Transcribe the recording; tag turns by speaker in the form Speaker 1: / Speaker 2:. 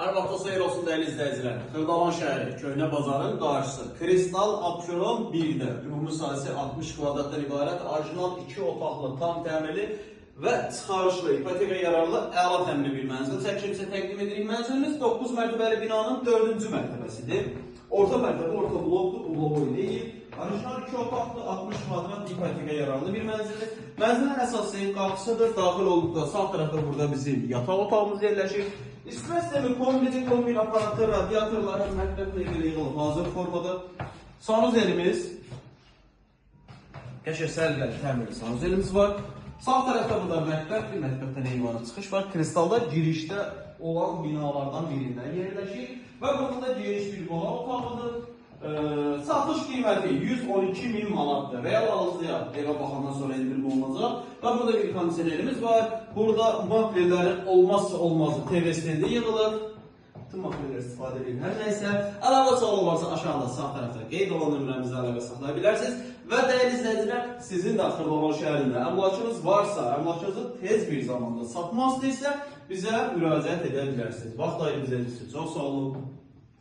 Speaker 1: Hər vaxtınız xeyir olsun dəyərli izləyicilər. Xırdalan şəhəri, Köhnə bazarın qarşısı. Kristal Abşeron 1-də ümumi sahəsi 60 kvadratdan ibarət, orijinal 2 otaqlı, tam təmirli və çıxarışlı, ipoteka yararlı əla təmirli bir mənzil çəkilişə təqdim edirik. Mənzilimiz 9 mərtəbəli binanın 4-cü mərtəbəsidir. Orta mərtəbə, orta blokdur, bu bloğu deyil. Orijinal 2 otaqlı, 60 kvadrat ipoteka yararlı bir mənzildir. Mənzilin əsası qapısıdır. Daxil olduqda sağ tərəfdə burada bizim yataq otağımız yerləşir. İstinə sistemi, kombin aparatı, radiatorları məktəblə ilə yığılıb hazır formada. Sanuzelimiz, qəşəng sərgəli təmirli sanuzelimiz var. Sağ tərəfdə burada məktəb, bir məktəbdən eyvana çıxış var. Kristalda girişdə olan binalardan birindən yerləşir və burada da geniş bir qonaq otağıdır. Satış qiyməti 112.000 manatdır. Real alıcıya evə baxandan sonra endirim olunacaq. Və burada bir kondisionerimiz var. Burada maklerlərin olmazsa olmazı TV stendi yığılır. Bütün maklerləri istifadə edin. Hər nəysə, əlavə sual varsa aşağıda sağ tərəfdə qeyd olan nömrəmizə əlaqə saxlaya bilərsiniz. Və dəyərli izləyicilər, sizin də Xırdalan şəhərində əmlakınız varsa, əmlakınızı tez bir zamanda satmaq istəyirsə, bizə müraciət edə bilərsiniz. Vaxt ayırıb izlədiyiniz üçün çox sağ olun.